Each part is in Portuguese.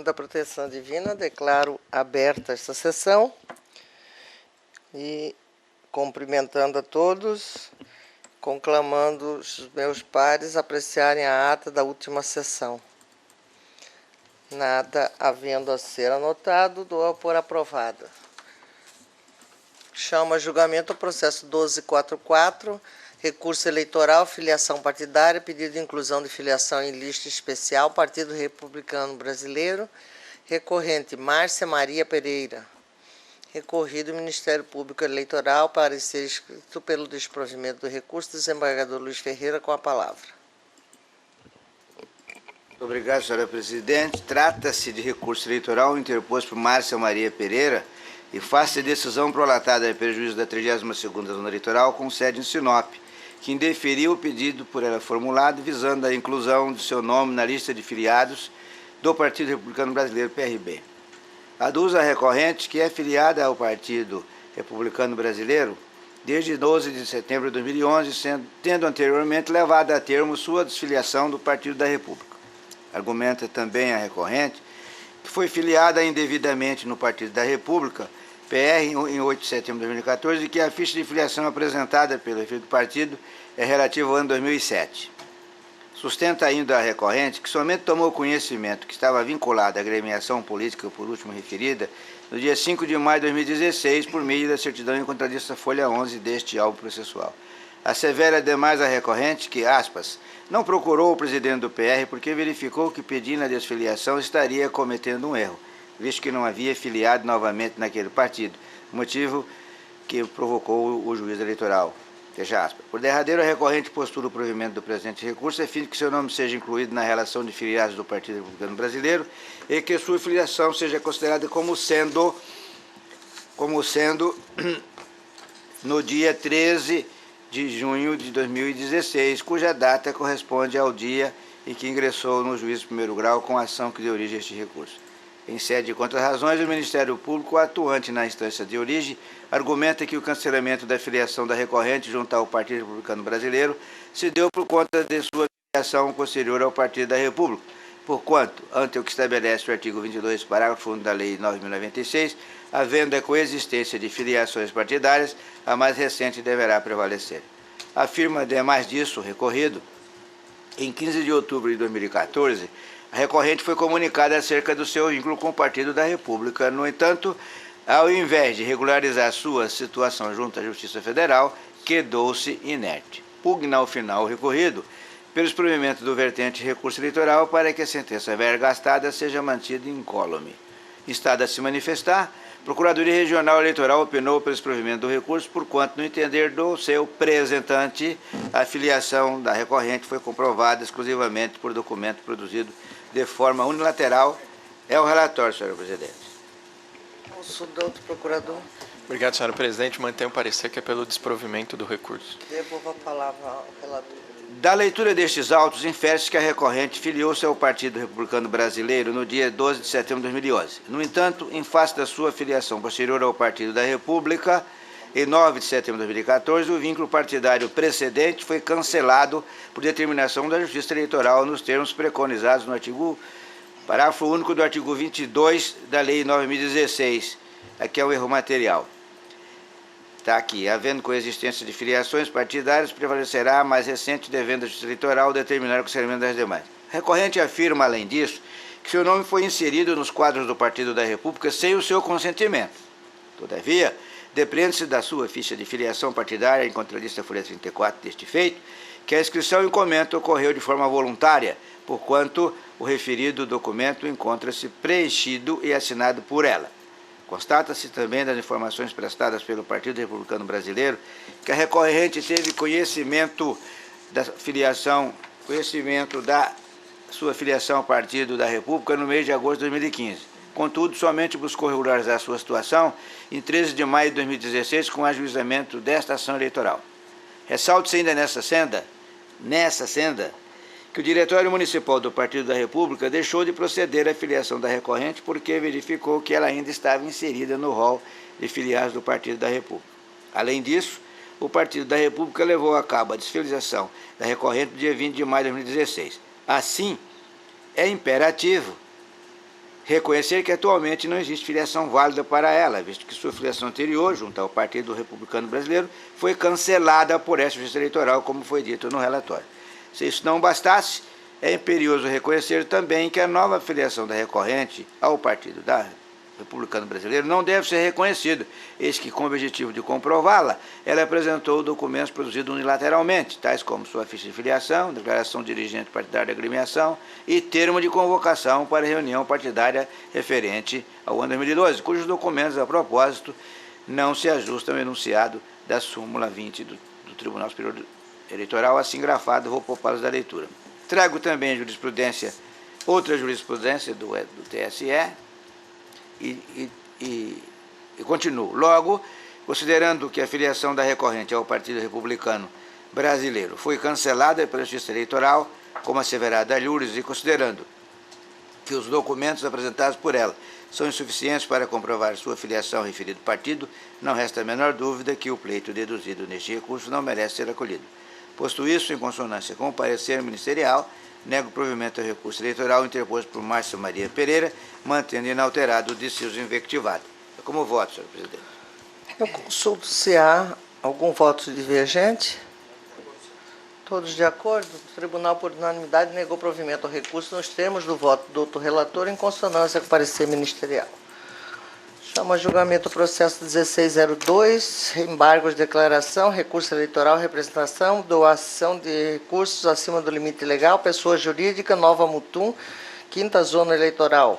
Da Proteção Divina, declaro aberta esta sessão e cumprimentando a todos, conclamando os meus pares a apreciarem a ata da última sessão. Nada havendo a ser anotado, dou por aprovada. Chamo a julgamento o processo 1244, recurso eleitoral, filiação partidária, pedido de inclusão de filiação em lista especial, Partido Republicano Brasileiro, recorrente Márcia Maria Pereira. Recorrido Ministério Público Eleitoral, parecer escrito pelo desprovimento do recurso, desembargador Luiz Ferreira, com a palavra. Obrigado, senhora presidente. Trata-se de recurso eleitoral interposto por Márcia Maria Pereira e face a decisão prolatada em prejuízo da 32ª Zona Eleitoral com sede em Sinop, que indeferiu o pedido por ela formulado visando a inclusão de seu nome na lista de filiados do Partido Republicano Brasileiro, PRB. Aduz a recorrente que é filiada ao Partido Republicano Brasileiro desde 12 de setembro de 2011, tendo anteriormente levado a termo sua desfiliação do Partido da República. Argumenta também a recorrente que foi filiada indevidamente no Partido da República, PR, em 8 de setembro de 2014, e que a ficha de filiação apresentada pelo referido partido é relativa ao ano 2007. Sustenta ainda a recorrente que somente tomou conhecimento que estava vinculada à agremiação política por último referida no dia 5 de maio de 2016, por meio da certidão em contradista folha 11 deste auto processual. Assevera ademais a recorrente que, aspas, não procurou o presidente do PR porque verificou que pedindo a desfiliação estaria cometendo um erro, visto que não havia filiado novamente naquele partido, motivo que provocou o juiz eleitoral. Fecha aspas. Por derradeiro, a recorrente postula o provimento do presente recurso a fim de que seu nome seja incluído na relação de filiados do Partido Republicano Brasileiro e que sua filiação seja considerada como sendo no dia 13 de junho de 2016, cuja data corresponde ao dia em que ingressou no juízo de primeiro grau com a ação que deu origem a este recurso. Em sede de contrarrazões, o Ministério Público, atuante na instância de origem, argumenta que o cancelamento da filiação da recorrente junto ao Partido Republicano Brasileiro se deu por conta de sua filiação posterior ao Partido da República, porquanto, ante o que estabelece o artigo 22, parágrafo 1 da Lei 9.096, havendo a coexistência de filiações partidárias, a mais recente deverá prevalecer. Afirma, ademais disso, o recorrido, em 15 de outubro de 2014, a recorrente foi comunicada acerca do seu vínculo com o Partido da República. No entanto, ao invés de regularizar sua situação junto à Justiça Federal, quedou-se inerte. Pugna ao final o recorrido pelos provimentos do vertente recurso eleitoral para que a sentença vergastada seja mantida incólume. Estado a se manifestar, Procuradoria Regional Eleitoral opinou pelos provimentos do recurso, porquanto, no entender do seu representante, a filiação da recorrente foi comprovada exclusivamente por documento produzido de forma unilateral. É o relatório, senhora presidente. Consulta, procurador. Obrigado, senhora presidente. Mantenho o parecer que é pelo desprovimento do recurso. Devolvo a palavra ao relator. Da leitura destes autos, infere-se que a recorrente filiou-se ao Partido Republicano Brasileiro no dia 12 de setembro de 2011. No entanto, em face da sua filiação posterior ao Partido da República, em 9 de setembro de 2014, o vínculo partidário precedente foi cancelado por determinação da Justiça Eleitoral nos termos preconizados no parágrafo único do artigo 22 da Lei 9.016. Aqui é o erro material. Está aqui, havendo coexistência de filiações partidárias, prevalecerá a mais recente, devendo a Justiça Eleitoral determinar o cancelamento das demais. A recorrente afirma, além disso, que seu nome foi inserido nos quadros do Partido da República sem o seu consentimento. Todavia, depreende-se da sua ficha de filiação partidária em contralista folha 34 deste feito, que a inscrição e comento ocorreu de forma voluntária, porquanto o referido documento encontra-se preenchido e assinado por ela. Constata-se também das informações prestadas pelo Partido Republicano Brasileiro que a recorrente teve conhecimento da sua filiação ao Partido da República no mês de agosto de 2015. Contudo, somente buscou regularizar sua situação em 13 de maio de 2016 com o ajuizamento desta ação eleitoral. Ressalte-se ainda nessa senda, que o Diretório Municipal do Partido da República deixou de proceder à filiação da recorrente porque verificou que ela ainda estava inserida no rol de filiados do Partido da República. Além disso, o Partido da República levou a cabo a desfiliação da recorrente no dia 20 de maio de 2016. Assim, é imperativo reconhecer que atualmente não existe filiação válida para ela, visto que sua filiação anterior, junto ao Partido Republicano Brasileiro, foi cancelada por essa justiça eleitoral, como foi dito no relatório. Se isso não bastasse, é imperioso reconhecer também que a nova filiação da recorrente ao Partido Republicano Brasileiro não deve ser reconhecida, eis que, com o objetivo de comprová-la, ela apresentou documentos produzidos unilateralmente, tais como sua ficha de filiação, declaração de dirigente partidário de agremiação e termo de convocação para reunião partidária referente ao ano 2012, cujos documentos, a propósito, não se ajustam ao enunciado da súmula 20 do Tribunal Superior Eleitoral, assim grafado, vou poupá-los da leitura. Trago também outra jurisprudência do TSE, e continuo. Logo, considerando que a filiação da recorrente ao Partido Republicano Brasileiro foi cancelada pela Justiça Eleitoral, como asseverado a Lures, e considerando que os documentos apresentados por ela são insuficientes para comprovar sua filiação ao referido partido, não resta a menor dúvida que o pleito deduzido neste recurso não merece ser acolhido. Posto isso, em consonância com o parecer ministerial, nego o provimento ao recurso eleitoral interposto por Márcia Maria Pereira, mantendo inalterado o deciso invectivado. É como voto, senhor presidente. Eu consulto se há algum voto divergente. Todos de acordo? O tribunal, por unanimidade, negou provimento ao recurso nos termos do voto do outro relator, em consonância com o parecer ministerial. Chama a julgamento o processo 1602, embargos de declaração, recurso eleitoral, representação, doação de recursos acima do limite legal, pessoa jurídica, Nova Mutum, 5ª Zona Eleitoral,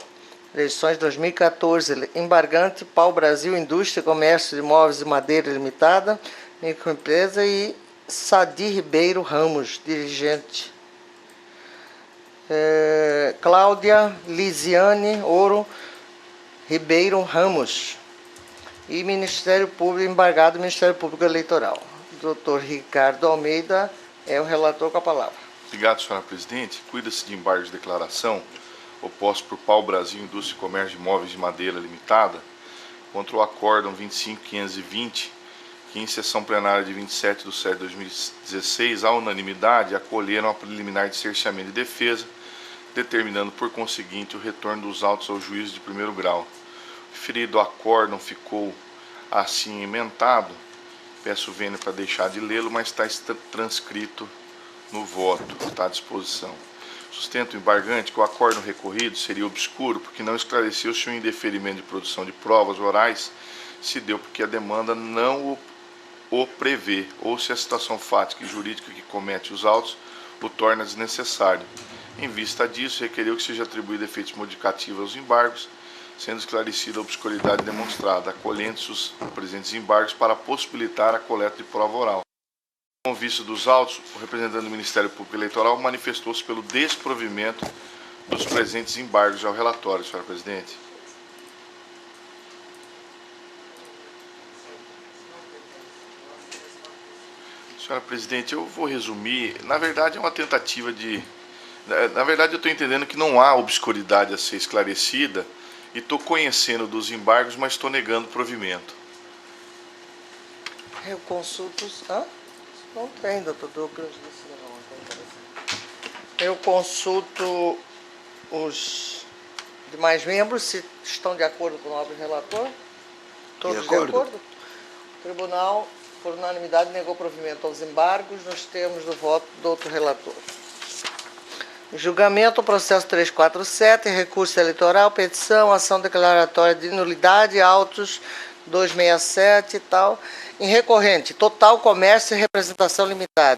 eleições 2014, embargante, Pau Brasil, Indústria, Comércio de Móveis e Madeira Limitada, microempresa, e Sadi Ribeiro Ramos, dirigente. Cláudia Lisiane Ouro Ribeiro Ramos, e Ministério Público, embargado Ministério Público Eleitoral. Dr. Ricardo Almeida é o relator com a palavra. Obrigado, senhora presidente. Cuida-se de embargos de declaração oposto por Pau Brasil, Indústria e Comércio de Móveis de Madeira Limitada, contra o Acórdão 25520, que em sessão plenária de 27/7/2016, à unanimidade, acolheram a preliminar de cerceamento e defesa, determinando por conseguinte o retorno dos autos ao juízo de primeiro grau. O referido acórdão ficou assim emendado, peço o vênio para deixar de lê-lo, mas está transcrito no voto, está à disposição. Sustenta o embargante que o acórdão recorrido seria obscuro porque não esclareceu se o indeferimento de produção de provas orais se deu porque a demanda não o prevê, ou se a situação fática e jurídica que comete os autos o torna desnecessário. Em vista disso, requereu que seja atribuído efeitos modificativos aos embargos, sendo esclarecida a obscuridade demonstrada, acolhendo-se os presentes embargos para possibilitar a coleta de prova oral. Com vista dos autos, o representante do Ministério Público Eleitoral manifestou-se pelo desprovimento dos presentes embargos ao relatório, senhora presidente. Senhora presidente, eu vou resumir. Na verdade, é uma tentativa de... Na verdade, eu estou entendendo que não há obscuridade a ser esclarecida e estou conhecendo dos embargos, mas estou negando o provimento. Eu consulto... Não tem, doutor Douglas. Eu consulto os demais membros, se estão de acordo com o nobre relator. Todos de acordo? O tribunal, por unanimidade, negou provimento aos embargos nos termos do voto do outro relator. Julgamento, processo 347, recurso eleitoral, petição, ação declaratória de nulidade, autos 267 e tal. Em recorrente, Total Comércio e Representação Limitada.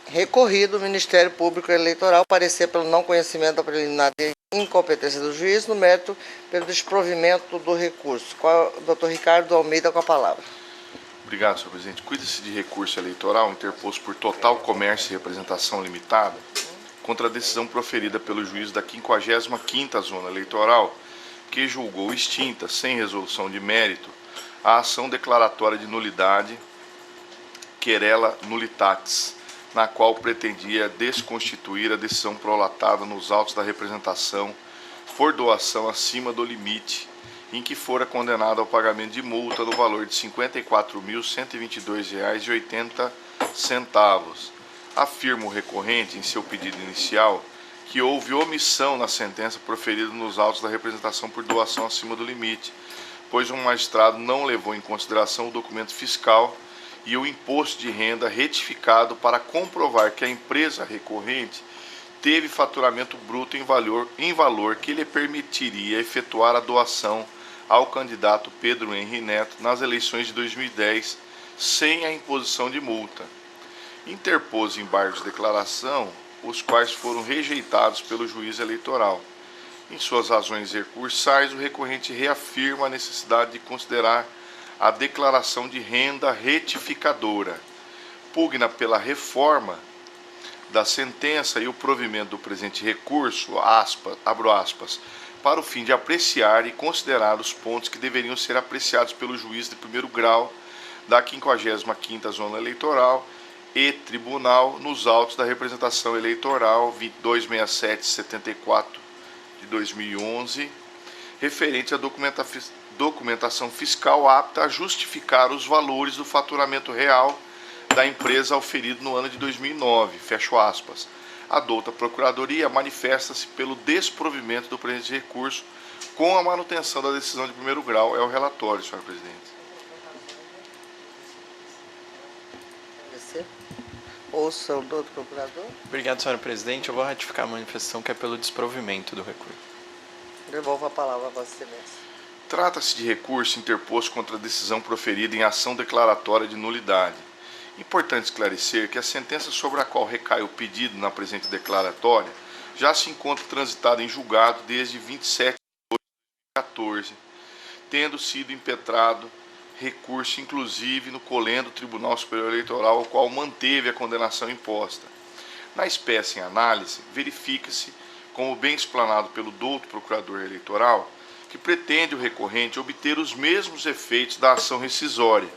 Recorrido, Ministério Público Eleitoral, parecer pelo não conhecimento da preliminar de incompetência do juiz, no mérito pelo desprovimento do recurso. Dr. Ricardo Almeida com a palavra. Obrigado, senhor presidente. Cuida-se de recurso eleitoral interposto por Total Comércio e Representação Limitada contra a decisão proferida pelo juiz da 55ª Zona Eleitoral, que julgou extinta, sem resolução de mérito, a ação declaratória de nulidade querela nullitatis, na qual pretendia desconstituir a decisão prolatada nos autos da representação por doação acima do limite, em que fora condenado ao pagamento de multa no valor de R$ 54.122,80. Afirma o recorrente, em seu pedido inicial, que houve omissão na sentença proferida nos autos da representação por doação acima do limite, pois um magistrado não levou em consideração o documento fiscal e o imposto de renda retificado para comprovar que a empresa recorrente teve faturamento bruto em valor que lhe permitiria efetuar a doação ao candidato Pedro Henri Neto nas eleições de 2010, sem a imposição de multa. Interpôs embargos de declaração, os quais foram rejeitados pelo juiz eleitoral. Em suas razões recursais, o recorrente reafirma a necessidade de considerar a declaração de renda retificadora. Pugna pela reforma da sentença e o provimento do presente recurso, abro aspas, para o fim de apreciar e considerar os pontos que deveriam ser apreciados pelo juiz de primeiro grau da 55ª Zona Eleitoral e Tribunal nos autos da representação eleitoral 267/74 de 2011, referente à documentação fiscal apta a justificar os valores do faturamento real da empresa auferido no ano de 2009, fecho aspas. A douta Procuradoria manifesta-se pelo desprovimento do presente recurso com a manutenção da decisão de primeiro grau. É o relatório, senhor presidente. Ouça o doutor procurador. Obrigado, senhora presidente. Eu vou ratificar a manifestação que é pelo desprovimento do recurso. Devolvo a palavra a Vossa Excelência. Trata-se de recurso interposto contra a decisão proferida em ação declaratória de nulidade. Importante esclarecer que a sentença sobre a qual recai o pedido na presente declaratória já se encontra transitada em julgado desde 27 de 2014, tendo sido impetrado recurso inclusive no colendo do Tribunal Superior Eleitoral, o qual manteve a condenação imposta. Na espécie em análise, verifica-se, como bem explanado pelo douto Procurador Eleitoral, que pretende o recorrente obter os mesmos efeitos da ação rescisória,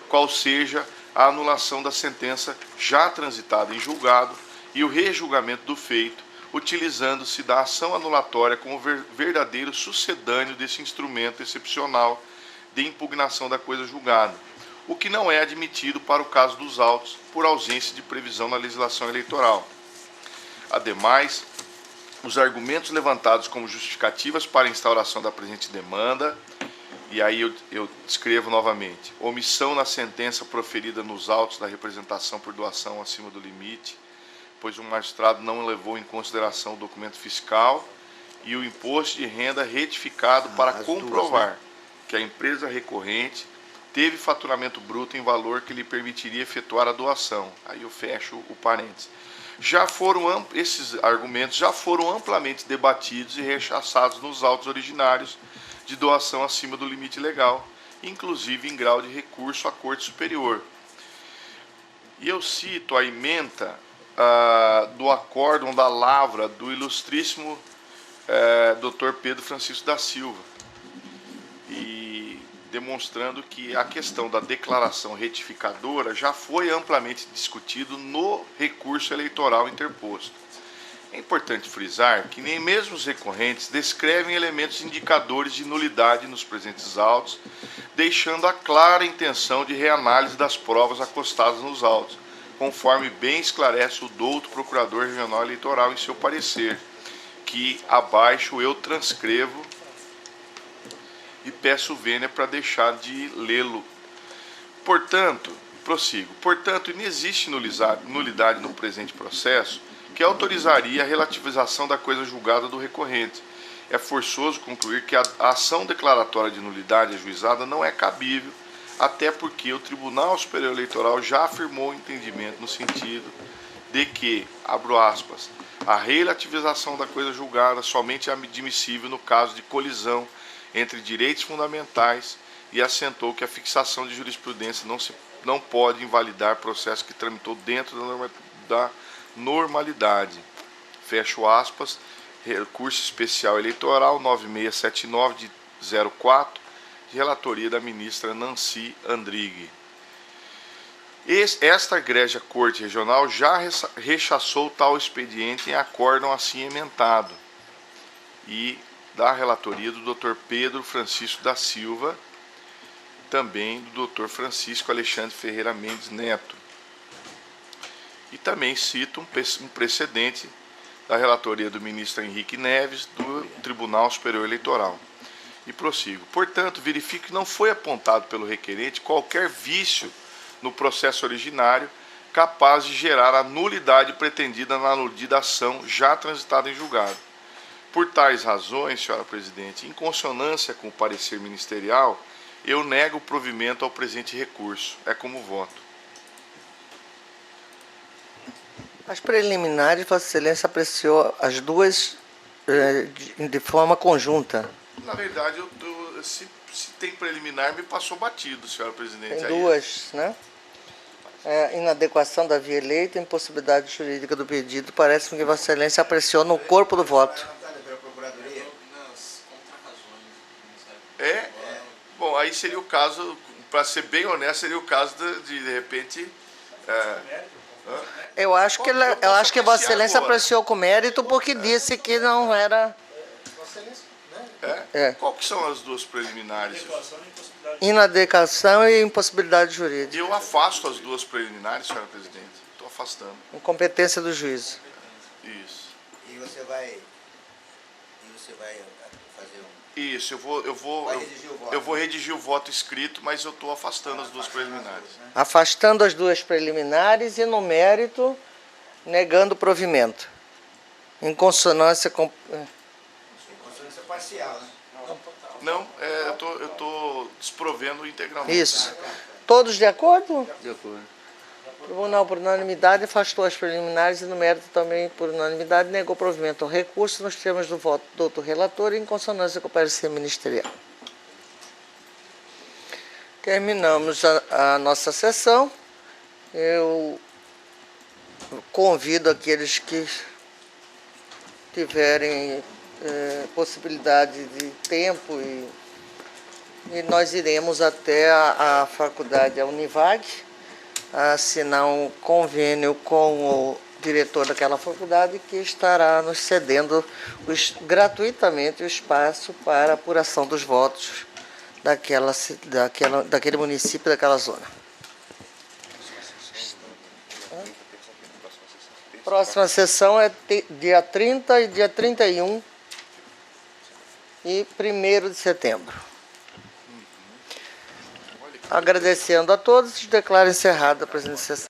qual seja a anulação da sentença já transitada em julgado e o rejulgamento do feito, utilizando-se da ação anulatória como verdadeiro sucedâneo desse instrumento excepcional de impugnação da coisa julgada, o que não é admitido para o caso dos autos por ausência de previsão na legislação eleitoral. Ademais, os argumentos levantados como justificativas para a instauração da presente demanda, e aí eu escrevo novamente: omissão na sentença proferida nos autos da representação por doação acima do limite, pois o magistrado não levou em consideração o documento fiscal e o imposto de renda retificado para comprovar que a empresa recorrente teve faturamento bruto em valor que lhe permitiria efetuar a doação. Aí eu fecho o parênteses. Esses argumentos já foram amplamente debatidos e rechaçados nos autos originários de doação acima do limite legal, inclusive em grau de recurso à Corte Superior. E eu cito a ementa do acórdão da lavra do ilustríssimo Dr. Pedro Francisco da Silva, e demonstrando que a questão da declaração retificadora já foi amplamente discutido no recurso eleitoral interposto. É importante frisar que nem mesmo os recorrentes descrevem elementos indicadores de nulidade nos presentes autos, deixando a clara intenção de reanálise das provas acostadas nos autos, conforme bem esclarece o douto Procurador Regional Eleitoral em seu parecer, que abaixo eu transcrevo e peço vênia para deixar de lê-lo. Portanto, prossigo. Portanto, não existe nulidade no presente processo que autorizaria a relativização da coisa julgada do recorrente. É forçoso concluir que a ação declaratória de nulidade ajuizada não é cabível, até porque o Tribunal Superior Eleitoral já afirmou o entendimento no sentido de que, abro aspas, a relativização da coisa julgada somente é admissível no caso de colisão entre direitos fundamentais, e assentou que a fixação de jurisprudência não pode invalidar processo que tramitou dentro da normalidade. Fecho aspas, recurso especial eleitoral 9679 de 04, de relatoria da ministra Nancy Andrighi. Esta egrégia Corte Regional já rechaçou tal expediente em acórdão assim emendado, e da relatoria do Dr. Pedro Francisco da Silva, também do Dr. Francisco Alexandre Ferreira Mendes Neto. E também cito um precedente da relatoria do ministro Henrique Neves, do Tribunal Superior Eleitoral. E prossigo. Portanto, verifico que não foi apontado pelo requerente qualquer vício no processo originário capaz de gerar a nulidade pretendida na aludida ação já transitada em julgado. Por tais razões, senhora presidente, em consonância com o parecer ministerial, eu nego o provimento ao presente recurso. É como voto. As preliminares, Vossa Excelência apreciou as duas de forma conjunta. Na verdade, se tem preliminar, me passou batido, senhora presidente. Tem duas, né? Inadequação da via eleita, impossibilidade jurídica do pedido. Parece-me que Vossa Excelência apreciou no corpo do voto. Bom, aí seria o caso, para ser bem honesto, seria o caso de repente... Eu acho que Vossa Excelência apreciou com mérito porque disse que não era... Qual que são as duas preliminares? Inadequação e impossibilidade jurídica. Eu afasto as duas preliminares, senhora presidente. Estou afastando. Incompetência do juízo. Isso. E você vai fazer um... Isso, eu vou redigir o voto escrito, mas eu estou afastando as duas preliminares. Afastando as duas preliminares e, no mérito, negando o provimento. Em consonância com... Consonância parcial, né? Não, eu estou desprovendo integralmente. Isso. Todos de acordo? De acordo. O tribunal, por unanimidade, afastou as preliminares e, no mérito, também, por unanimidade, negou provimento ao recurso nos termos do voto do doutor relator em consonância com o parecer ministerial. Terminamos a nossa sessão. Eu convido aqueles que tiverem possibilidade de tempo e nós iremos até a faculdade, a Univag, assinar um convênio com o diretor daquela faculdade que estará nos cedendo gratuitamente o espaço para apuração dos votos daquele município, daquela zona. Próxima sessão é dia 30 e dia 31 e 1º de setembro. Agradecendo a todos, declaro encerrada a presente sessão.